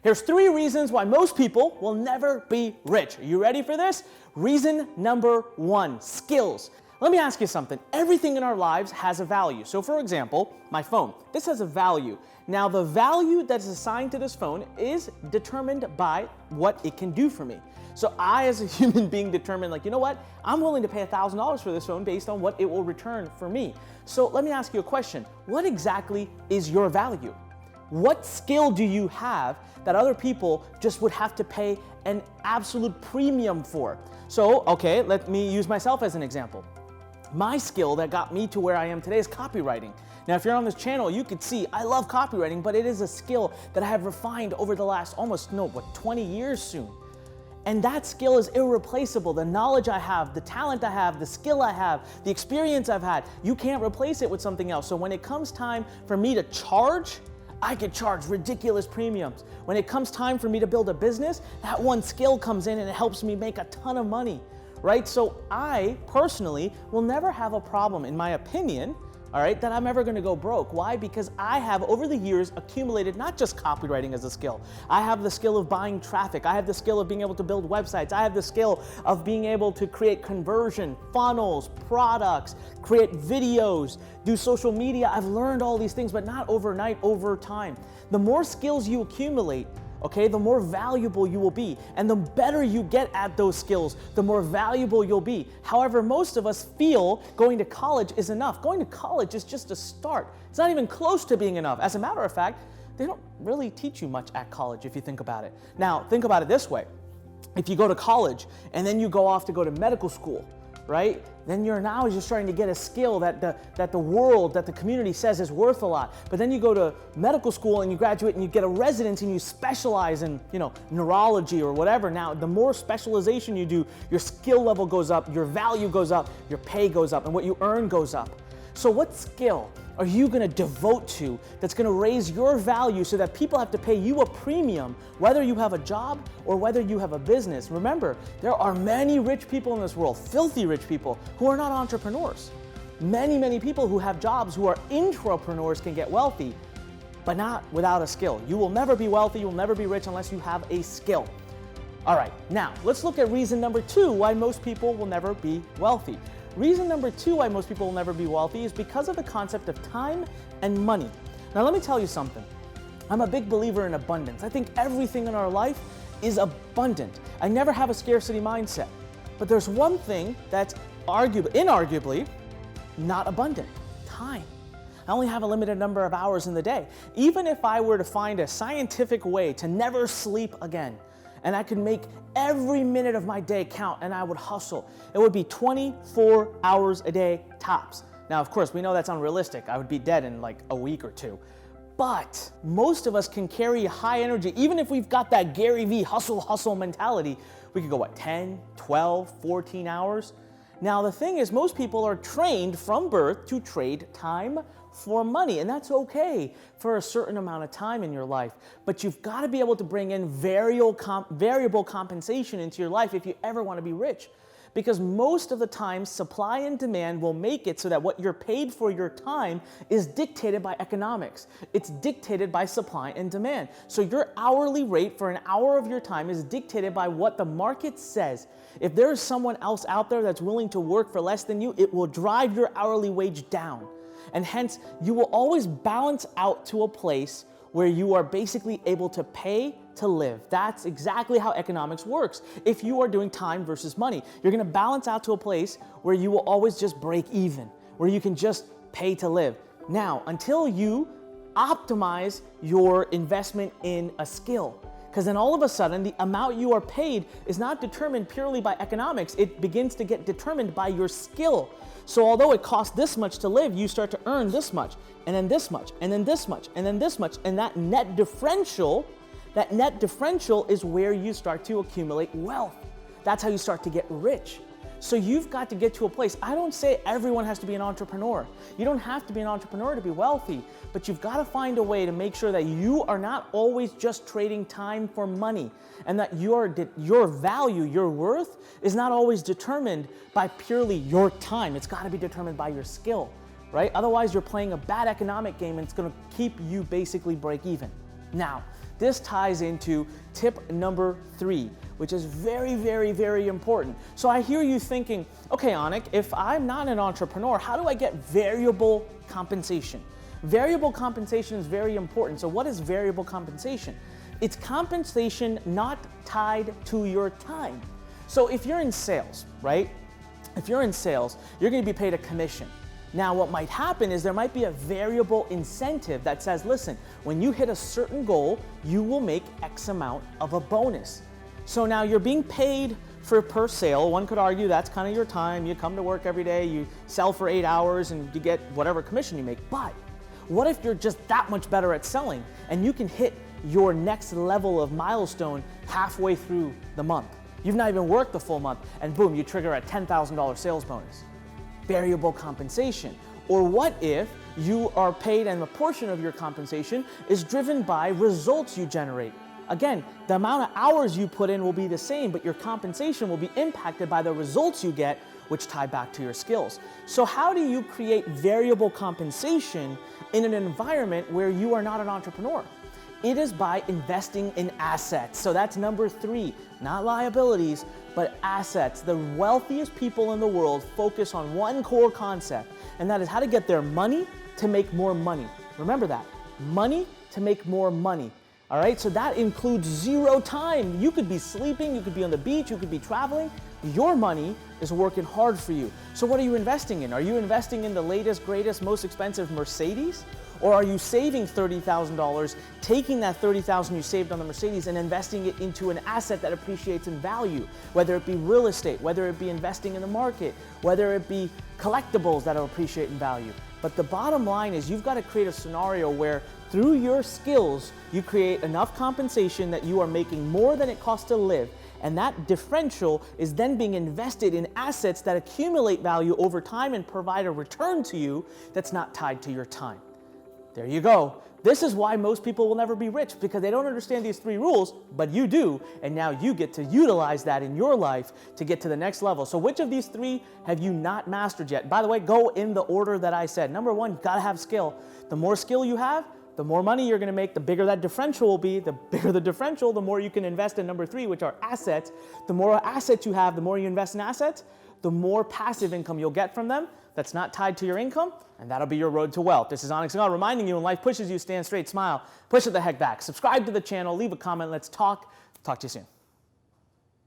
Here's 3 reasons why most people will never be rich. Are you ready for this? Reason number 1, skills. Let me ask you something. Everything in our lives has a value. So for example, my phone, this has a value. Now the value that's assigned to this phone is determined by what it can do for me. So I, as a human being, determine like, you know what? I'm willing to pay $1,000 for this phone based on what it will return for me. So let me ask you a question. What exactly is your value? What skill do you have that other people just would have to pay an absolute premium for? So, okay, let me use myself as an example. My skill that got me to where I am today is copywriting. Now, if you're on this channel, you could see I love copywriting, but it is a skill that I have refined over the last 20 years soon. And that skill is irreplaceable. The knowledge I have, the talent I have, the skill I have, the experience I've had, you can't replace it with something else. So when it comes time for me to charge, I could charge ridiculous premiums. When it comes time for me to build a business, that one skill comes in and it helps me make a ton of money, right? So I personally will never have a problem, in my opinion, all right, that I'm ever gonna go broke. Why? Because I have over the years accumulated not just copywriting as a skill. I have the skill of buying traffic. I have the skill of being able to build websites. I have the skill of being able to create conversion, funnels, products, create videos, do social media. I've learned all these things, but not overnight, over time. The more skills you accumulate, okay, the more valuable you will be. And the better you get at those skills, the more valuable you'll be. However, most of us feel going to college is enough. Going to college is just a start. It's not even close to being enough. As a matter of fact, they don't really teach you much at college if you think about it. Now, think about it this way. If you go to college and then you go off to go to medical school, right? Then you're now just starting to get a skill that the world, that the community says is worth a lot. But then you go to medical school and you graduate and you get a residency and you specialize in, neurology or whatever. Now, the more specialization you do, your skill level goes up, your value goes up, your pay goes up, and what you earn goes up. So what skill are you gonna devote to that's gonna raise your value so that people have to pay you a premium, whether you have a job or whether you have a business? Remember, there are many rich people in this world, filthy rich people, who are not entrepreneurs. Many people who have jobs who are intrapreneurs can get wealthy, but not without a skill. You will never be wealthy, you will never be rich unless you have a skill. All right, now let's look at reason number 2 why most people will never be wealthy. Reason number 2 why most people will never be wealthy is because of the concept of time and money. Now let me tell you something. I'm a big believer in abundance. I think everything in our life is abundant. I never have a scarcity mindset. But there's one thing that's inarguably not abundant: time. I only have a limited number of hours in the day. Even if I were to find a scientific way to never sleep again, and I could make every minute of my day count and I would hustle, it would be 24 hours a day tops. Now, of course, we know that's unrealistic. I would be dead in like a week or 2. But most of us can carry high energy. Even if we've got that Gary V hustle mentality, we could go, 10, 12, 14 hours? Now, the thing is, most people are trained from birth to trade time for money, and that's okay for a certain amount of time in your life. But you've got to be able to bring in variable compensation into your life if you ever want to be rich. Because most of the time, supply and demand will make it so that what you're paid for your time is dictated by economics. It's dictated by supply and demand. So your hourly rate for an hour of your time is dictated by what the market says. If there is someone else out there that's willing to work for less than you, it will drive your hourly wage down. And hence, you will always balance out to a place where you are basically able to pay to live. That's exactly how economics works. If you are doing time versus money, you're gonna balance out to a place where you will always just break even, where you can just pay to live. Now, until you optimize your investment in a skill, because then all of a sudden, the amount you are paid is not determined purely by economics. It begins to get determined by your skill. So although it costs this much to live, you start to earn this much, and then this much, and then this much, and then this much, and that net differential is where you start to accumulate wealth. That's how you start to get rich. So you've got to get to a place. I don't say everyone has to be an entrepreneur. You don't have to be an entrepreneur to be wealthy, but you've got to find a way to make sure that you are not always just trading time for money, and that your value, your worth is not always determined by purely your time. It's got to be determined by your skill, right? Otherwise, you're playing a bad economic game and it's going to keep you basically break even. Now, this ties into tip number 3, which is very, very, very important. So I hear you thinking, okay, Anik, if I'm not an entrepreneur, how do I get variable compensation? Variable compensation is very important. So what is variable compensation? It's compensation not tied to your time. So if you're in sales, right? If you're in sales, you're going to be paid a commission. Now, what might happen is there might be a variable incentive that says, listen, when you hit a certain goal, you will make X amount of a bonus. So now you're being paid for per sale. One could argue that's kind of your time. You come to work every day, you sell for 8 hours, and you get whatever commission you make. But what if you're just that much better at selling and you can hit your next level of milestone halfway through the month? You've not even worked the full month, and boom, you trigger a $10,000 sales bonus. Variable compensation. Or what if you are paid and a portion of your compensation is driven by results you generate? Again, the amount of hours you put in will be the same, but your compensation will be impacted by the results you get, which tie back to your skills. So how do you create variable compensation in an environment where you are not an entrepreneur? It is by investing in assets. So that's number 3, not liabilities, but assets. The wealthiest people in the world focus on one core concept, and that is how to get their money to make more money. Remember that, money to make more money. All right, so that includes 0 time. You could be sleeping, you could be on the beach, you could be traveling. Your money is working hard for you. So what are you investing in? Are you investing in the latest, greatest, most expensive Mercedes? Or are you saving $30,000, taking that $30,000 you saved on the Mercedes and investing it into an asset that appreciates in value, whether it be real estate, whether it be investing in the market, whether it be collectibles that will appreciate in value. But the bottom line is you've got to create a scenario where through your skills, you create enough compensation that you are making more than it costs to live. And that differential is then being invested in assets that accumulate value over time and provide a return to you that's not tied to your time. There you go. This is why most people will never be rich, because they don't understand these 3 rules, but you do, and now you get to utilize that in your life to get to the next level. So which of these 3 have you not mastered yet? By the way, go in the order that I said. Number 1, you gotta have skill. The more skill you have, the more money you're gonna make, the bigger that differential will be. The bigger the differential, the more you can invest in number 3, which are assets. The more assets you have, the more you invest in assets, the more passive income you'll get from them that's not tied to your income, and that'll be your road to wealth. This is Anik Singal reminding you, when life pushes you, stand straight, smile, push it the heck back. Subscribe to the channel, leave a comment, let's talk. Talk to you soon.